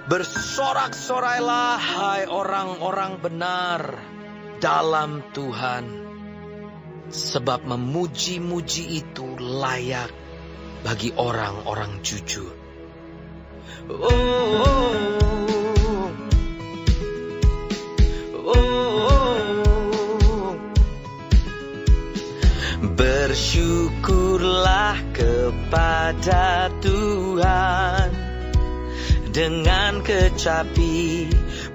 Bersorak-sorailah hai orang-orang benar dalam Tuhan, sebab memuji-muji itu layak bagi orang-orang jujur. Oh, oh, oh, oh. Bersyukurlah kepada Tuhan dengan kecapi,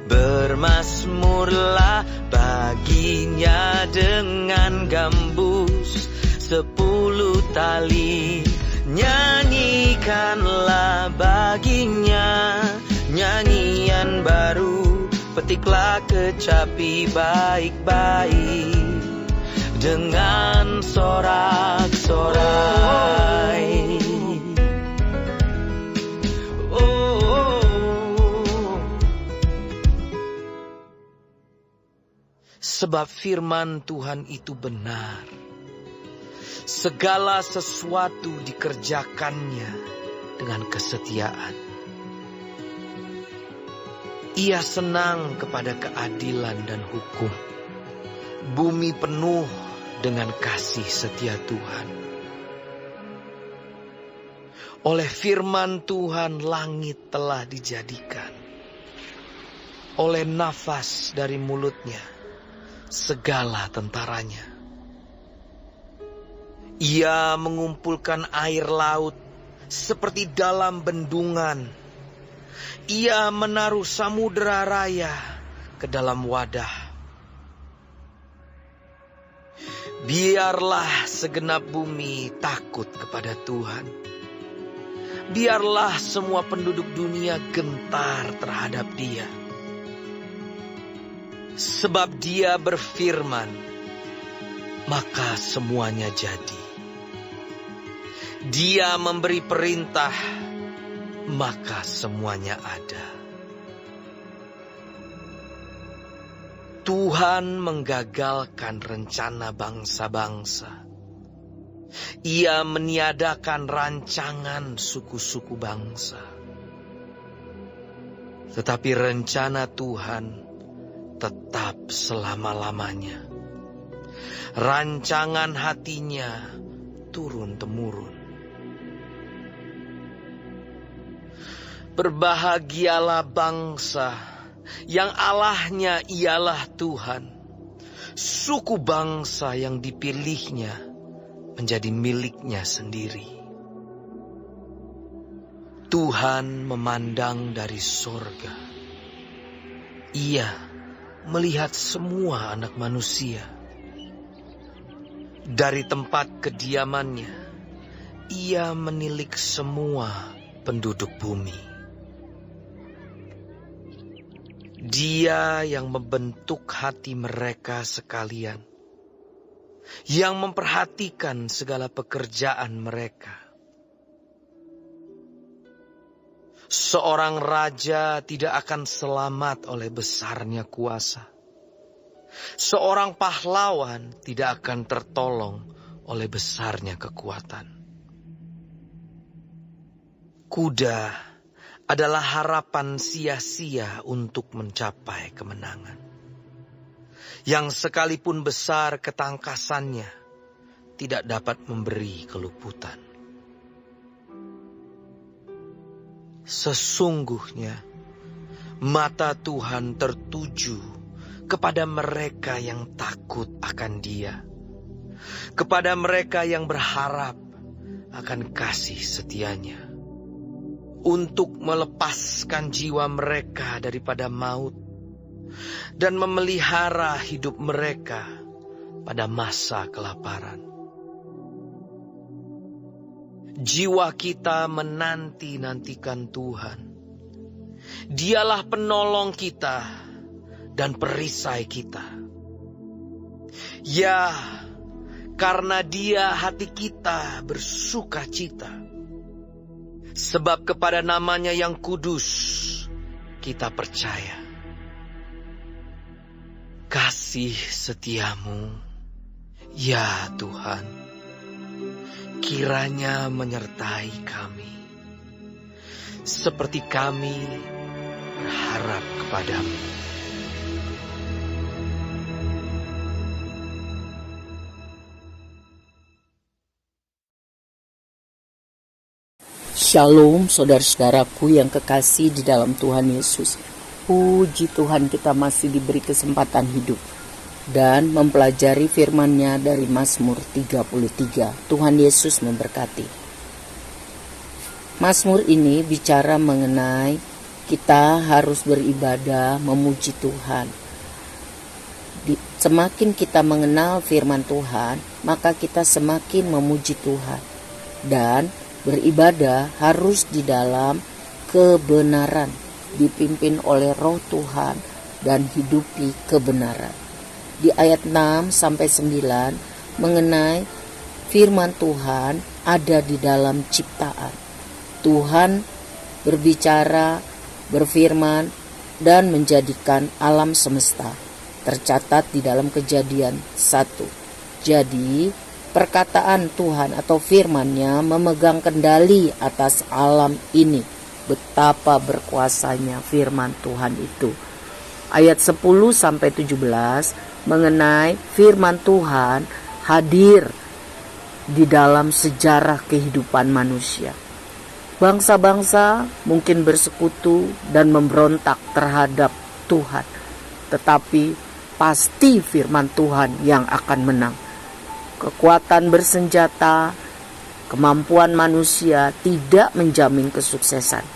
bermazmurlah baginya dengan gambus 10 tali. Nyanyikanlah baginya nyanyian baru, petiklah kecapi baik-baik dengan sorak-sorai. Sebab firman Tuhan itu benar. Segala sesuatu dikerjakannya dengan kesetiaan. Ia senang kepada keadilan dan hukum. Bumi penuh dengan kasih setia Tuhan. Oleh firman Tuhan langit telah dijadikan. Oleh nafas dari mulutnya segala tentaranya. Ia mengumpulkan air laut seperti dalam bendungan. Ia menaruh samudera raya ke dalam wadah. Biarlah segenap bumi takut kepada Tuhan. Biarlah semua penduduk dunia gentar terhadap Dia. Sebab Dia berfirman, maka semuanya jadi. Dia memberi perintah, maka semuanya ada. Tuhan menggagalkan rencana bangsa-bangsa. Ia meniadakan rancangan suku-suku bangsa. Tetapi rencana Tuhan tetap selama-lamanya. Rancangan hatinya turun-temurun. Berbahagialah bangsa yang Allahnya ialah Tuhan, suku bangsa yang dipilihnya menjadi miliknya sendiri. Tuhan memandang dari sorga. Ia melihat semua anak manusia. Dari tempat kediamannya, Ia menilik semua penduduk bumi. Dia yang membentuk hati mereka sekalian, yang memperhatikan segala pekerjaan mereka. Seorang raja tidak akan selamat oleh besarnya kuasa. Seorang pahlawan tidak akan tertolong oleh besarnya kekuatan. Kuda adalah harapan sia-sia untuk mencapai kemenangan. Yang sekalipun besar ketangkasannya, tidak dapat memberi keluputan. Sesungguhnya, mata Tuhan tertuju kepada mereka yang takut akan Dia, kepada mereka yang berharap akan kasih setianya, untuk melepaskan jiwa mereka daripada maut dan memelihara hidup mereka pada masa kelaparan. Jiwa kita menanti-nantikan Tuhan. Dialah penolong kita dan perisai kita. Ya, karena Dia hati kita bersuka cita. Sebab kepada nama-Nya yang kudus kita percaya. Kasih setiamu, ya Tuhan, kiranya menyertai kami. Seperti kami berharap kepadamu. Shalom saudara-saudaraku yang kekasih di dalam Tuhan Yesus. Puji Tuhan, kita masih diberi kesempatan hidup dan mempelajari firman-Nya dari Mazmur 33. Tuhan Yesus memberkati. Mazmur ini bicara mengenai kita harus beribadah, memuji Tuhan. Semakin kita mengenal firman Tuhan, maka kita semakin memuji Tuhan. Dan beribadah harus di dalam kebenaran, dipimpin oleh Roh Tuhan dan hidupi kebenaran. Di ayat 6-9 mengenai firman Tuhan ada di dalam ciptaan. Tuhan berbicara, berfirman, dan menjadikan alam semesta. Tercatat di dalam Kejadian 1. Jadi perkataan Tuhan atau firman-Nya memegang kendali atas alam ini. Betapa berkuasanya firman Tuhan itu. Ayat 10-17 mengenai firman Tuhan hadir di dalam sejarah kehidupan manusia. Bangsa-bangsa mungkin bersekutu dan memberontak terhadap Tuhan, tetapi pasti firman Tuhan yang akan menang. Kekuatan bersenjata, kemampuan manusia tidak menjamin kesuksesan.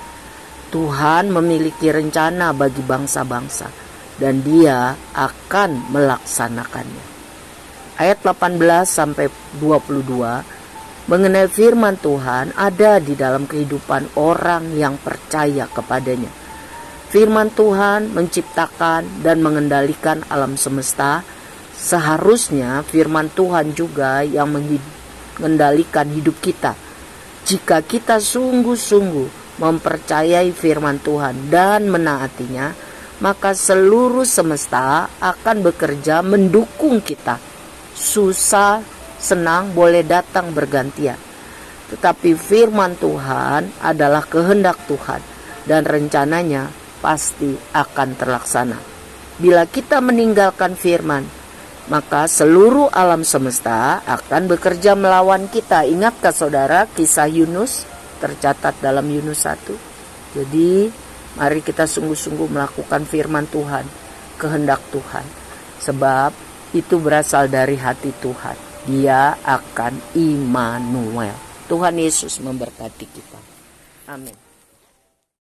Tuhan memiliki rencana bagi bangsa-bangsa dan Dia akan melaksanakannya. Ayat 18-22 mengenai firman Tuhan ada di dalam kehidupan orang yang percaya kepadanya. Firman Tuhan menciptakan dan mengendalikan alam semesta. Seharusnya firman Tuhan juga yang mengendalikan hidup kita. Jika kita sungguh-sungguh mempercayai firman Tuhan dan menaatinya, maka seluruh semesta akan bekerja mendukung kita. Susah, senang boleh datang bergantian. Tetapi firman Tuhan adalah kehendak Tuhan dan rencananya pasti akan terlaksana. Bila kita meninggalkan firman, maka seluruh alam semesta akan bekerja melawan kita. Ingatkah saudara kisah Yunus tercatat dalam Yunus 1? Jadi mari kita sungguh-sungguh melakukan firman Tuhan, kehendak Tuhan. Sebab itu berasal dari hati Tuhan. Dia akan Immanuel. Tuhan Yesus memberkati kita. Amin.